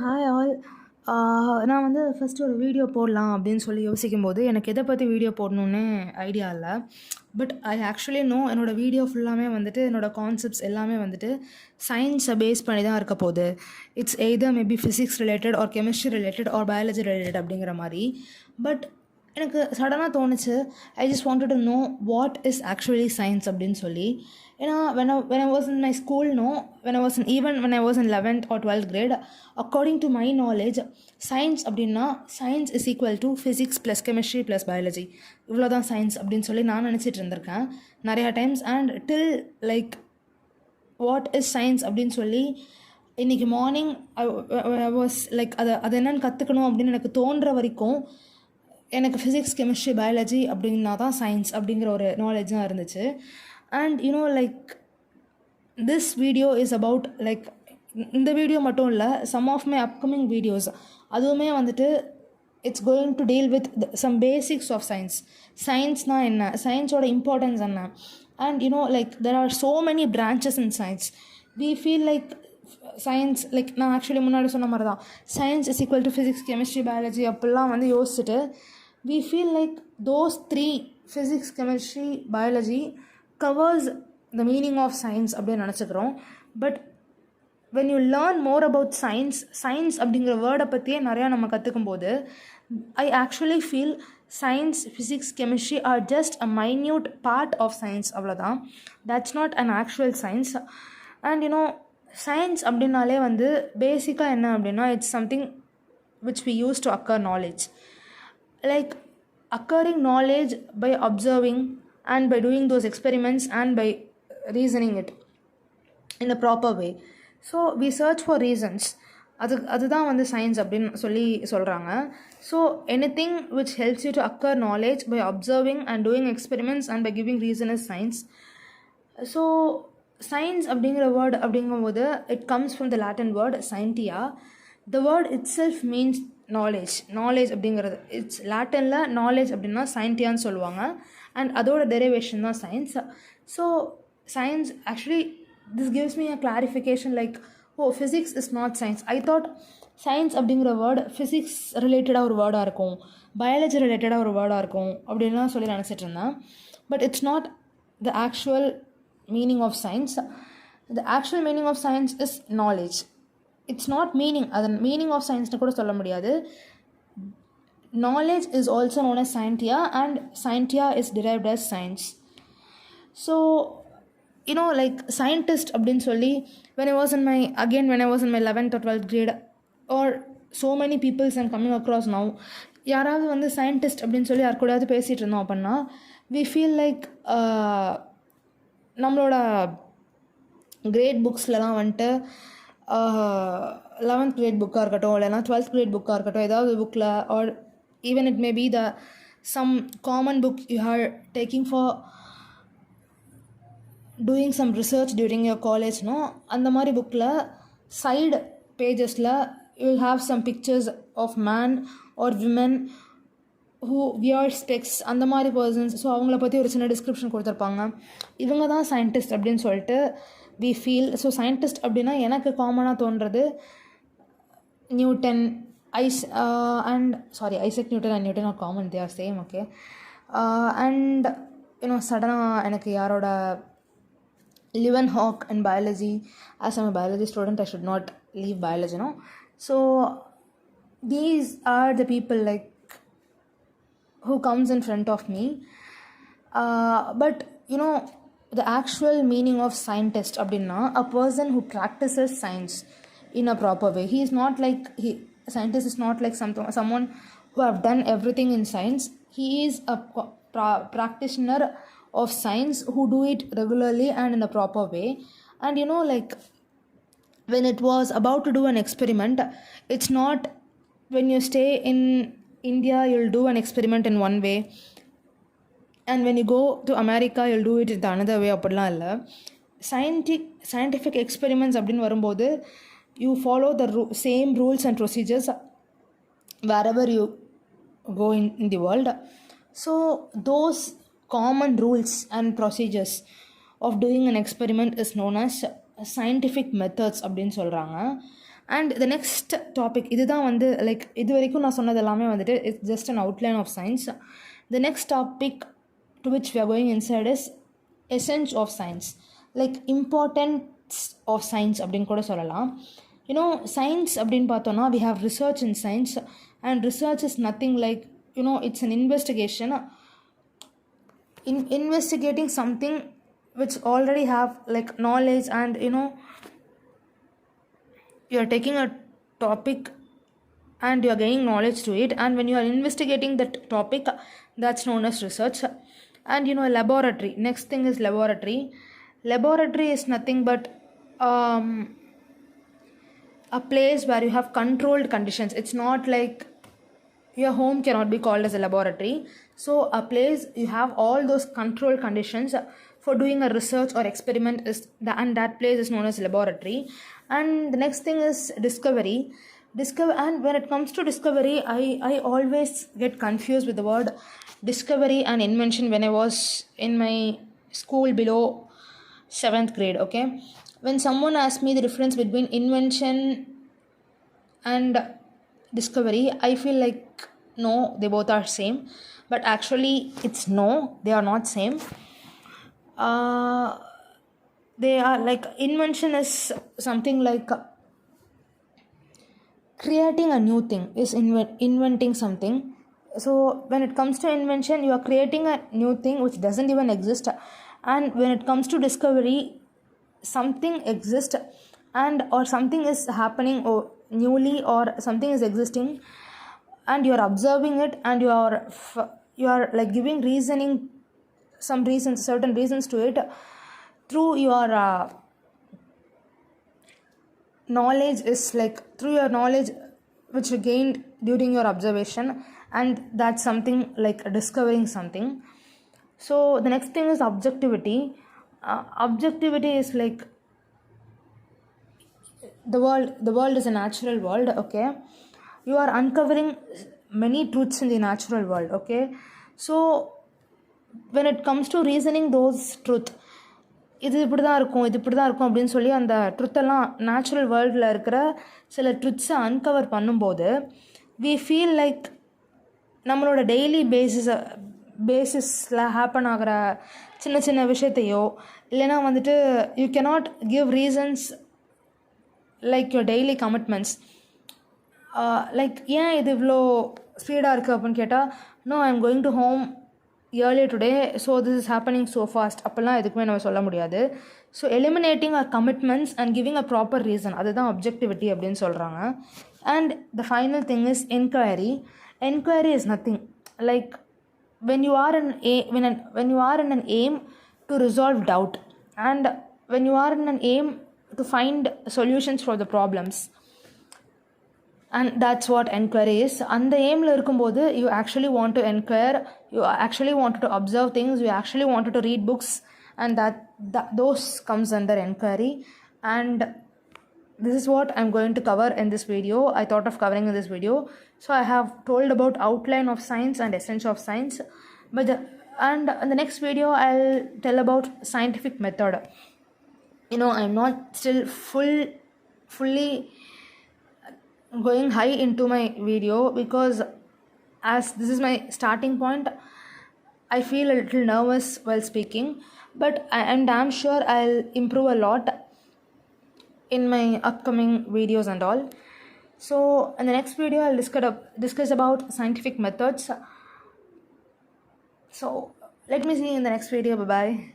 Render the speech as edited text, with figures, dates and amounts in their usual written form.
Hi all. நான் வந்து first ஒரு வீடியோ போடலாம் அப்படின்னு சொல்லி யோசிக்கும்போது, எனக்கு எத பத்தி வீடியோ போடணுன்னே ஐடியா இல்ல. பட் ஐ ஆக்சுவலி நோ என்னோடய வீடியோ ஃபுல்லாமே வந்துட்டு என்னோட கான்செப்ட்ஸ் எல்லாமே வந்துட்டு சயின்ஸை பேஸ் பண்ணி தான் இருக்க போகுது. It's either maybe physics related or chemistry related or biology related அப்படிங்கிற மாரி. பட் எனக்கு சடனாக தோணுச்சு, I just wanted to know what is actually science அப்படின்னு சொல்லி. ஏன்னா when I was in my school, no, when I was in 11th or 12th grade, according to my knowledge, science அப்படின்னா science is equal to physics plus chemistry plus biology. இவ்வளோதான் science அப்படின்னு சொல்லி நான் நினச்சிட்டு இருந்திருக்கேன் நிறையா times. And till like what is science அப்படின்னு சொல்லி இன்றைக்கி மார்னிங் ஐ வாஸ் லைக் அது என்னென்னு கற்றுக்கணும் அப்படின்னு எனக்கு தோன்ற வரைக்கும் எனக்கு ஃபிசிக்ஸ் கெமிஸ்ட்ரி பயாலஜி அப்படின்னா தான் சயின்ஸ் அப்படிங்கிற ஒரு நாலேஜ் தான் இருந்துச்சு. And like this video is about like இந்த வீடியோ மட்டும் இல்லை, some of my upcoming videos அதுவுமே வந்துட்டு it's going to deal with some basics of science. சயின்ஸ்னால் என்ன, சயின்ஸோட இம்பார்ட்டன்ஸ் என்ன, and like there are so many branches in science. We feel like science like நான் ஆக்சுவலி முன்னாடி சொன்ன மாதிரி தான் science is equal to physics chemistry biology அப்படிலாம் வந்து யோசிச்சுட்டு we feel like those three, physics chemistry biology, covers the meaning of science அப்படியே நினச்சிக்கிறோம். But when you learn more about science அப்படிங்கிற வேர்டை பற்றியே நிறையா நம்ம கற்றுக்கும் போது I actually feel science, physics, chemistry are just a minute part of science. அவ்வளோதான். that's not an actual science. and science அப்படின்னாலே வந்து பேசிக்காக என்ன அப்படின்னா it's something which we use to acquire knowledge. Like acquiring knowledge by observing and by doing those experiments and by reasoning it in a proper way. So we search for reasons. அதுதான் வந்து science அப்படின்னு சொல்லி சொல்கிறாங்க. So anything which helps you to acquire knowledge by observing and doing experiments and by giving reason is science. So science அப்படிங்கிற word அப்படிங்கும்போது it comes from the Latin word scientia. The word itself means knowledge அப்படிங்கிறது it's லாட்டினில் knowledge அப்படின்னா சயின்டியான்னு சொல்லுவாங்க. And அதோட derivation தான் science. So science actually this gives me a clarification like physics is not science. I thought science அப்படிங்கிற word physics ரிலேட்டடாக ஒரு வேர்டாக இருக்கும், பயாலஜி ரிலேட்டடாக ஒரு வேர்டாக இருக்கும் அப்படின்லாம் சொல்லி நினச்சிட்டு இருந்தேன். But it's not the actual meaning of science. The actual meaning of science is knowledge. It's not meaning, அது மீனிங் ஆஃப் சயின்ஸ்னு கூட சொல்ல முடியாது. Knowledge is also known as scientia and scientia is derived as science. So like scientist அப்படின்னு சொல்லி when I was in my 11th or 12th grade or so many people I'm coming across now, யாராவது வந்து scientist அப்படின்னு சொல்லி யார் கூடயாவது பேசிகிட்டு இருந்தோம் அப்படின்னா we feel like நம்மளோட கிரேட் புக்ஸ்லலாம் வந்துட்டு 11th grade புக்காக இருக்கட்டும் இல்லைனா 12th grade புக்காக இருக்கட்டும், ஏதாவது புக்கில் or even it may be the some common book you are taking for doing some research during your காலேஜ்னோ, அந்த மாதிரி புக்கில் சைடு பேஜஸில் you will have some pictures of men or women who wear specs, அந்த மாதிரி persons. So அவங்கள பற்றி ஒரு சின்ன டிஸ்கிரிப்ஷன் கொடுத்துருப்பாங்க. இவங்க தான் சயின்டிஸ்ட் அப்படின்னு சொல்லிட்டு we feel. ஸோ சயின்டிஸ்ட் அப்படின்னா எனக்கு காமனாக தோன்றது Newton, Isaac Newton and Newton are common, they are same, okay. And சடனாக எனக்கு யாரோட Leeuwenhoek and biology. As I'm a biology student I should not leave biology, no. So these are the people like who comes in front of me. But the actual meaning of scientist அப்படின்னா a person who practices science in a proper way. He is not like scientist is not like someone who have done everything in science. He is a practitioner of science who do it regularly and in a proper way. And like when it was about to do an experiment, it's not when you stay in India you'll do an experiment in one way and when you go to America you'll do it in another way. அப்படிலாம் இல்லை. scientific experiments அப்படின்னு வரும்போது you follow the same rules and procedures wherever you go in the world. So those common rules and procedures of doing an experiment is known as scientific methods அப்படின்னு சொல்கிறாங்க. And the next topic இதுதான் வந்து like இது வரைக்கும் நான் சொன்னது எல்லாமே வந்துட்டு it's just an outline of science. The next topic to which we are going inside is essence of science, like importance of science அப்படின்னு கூட சொல்லலாம். யூனோ சயின்ஸ் அப்படின்னு பார்த்தோன்னா we have research in science, and research is nothing like, it's an investigation in investigating something which already have like knowledge, and you are taking a topic and you are gaining knowledge to it, and when you are investigating that topic, that's known as research. And laboratory, next thing is laboratory is nothing but a place where you have controlled conditions. It's not like your home cannot be called as a laboratory. So a place you have all those controlled conditions for doing a research or experiment and that place is known as laboratory. And the next thing is discovery. And when it comes to discovery, I always get confused with the word discovery and invention when I was in my school below 7th grade. Okay, when someone asked me the difference between invention and discovery, I feel like no, they both are same, but actually it's no, they are not same. They are like, invention is something like creating a new thing, is inventing something. So when it comes to invention, you are creating a new thing which doesn't even exist. And when it comes to discovery, something exists and or something is happening or newly, or something is existing and you are observing it, and you are like giving reasoning, some reasons, certain reasons to it through your knowledge, is like through your knowledge which you gained during your observation, and that's something like discovering something. So the next thing is objectivity. Objectivity is like the world is a natural world. Okay, you are uncovering many truths in the natural world. Okay, so when it comes to reasoning those truth, இது இப்படி தான் இருக்கும் அப்படின்னு சொல்லி அந்த ட்ருத்தெல்லாம் natural வேர்ல்டில் இருக்கிற சில ட்ருத்ஸை அன்கவர் பண்ணும்போது we feel like நம்மளோட டெய்லி பேசிஸில் ஹேப்பன் ஆகிற சின்ன சின்ன விஷயத்தையோ, இல்லைனா வந்துட்டு you cannot give reasons like your daily commitments. Like ஏன் இது இவ்வளோ ஸ்பீடாக இருக்குது அப்படின்னு கேட்டால், no, I am going to home earlier today, so this is happening so fast, அப்போல்லாம் எதுக்குமே நம்ம சொல்ல முடியாது. So eliminating our commitments and giving a proper reason, அதுதான் objectivity அப்படின்னு சொல்கிறாங்க. And the final thing is inquiry. Inquiry is nothing like when you are in an aim to resolve doubt, and when you are in an aim to find solutions for the problems, and that's what enquiry is. அந்த aimல இருக்கும்போது you actually want to inquire, you actually wanted to observe things, you actually wanted to read books, and that those comes under enquiry. And this is what I'm going to cover in this video. I thought of covering in this video. So I have told about outline of science and essence of science, and in the next video I'll tell about scientific method. I'm not still fully going high into my video, because as this is my starting point, I feel a little nervous while speaking, but I am damn sure I'll improve a lot in my upcoming videos and all. So in the next video I'll discuss about scientific methods. So let me see you in the next video. Bye bye.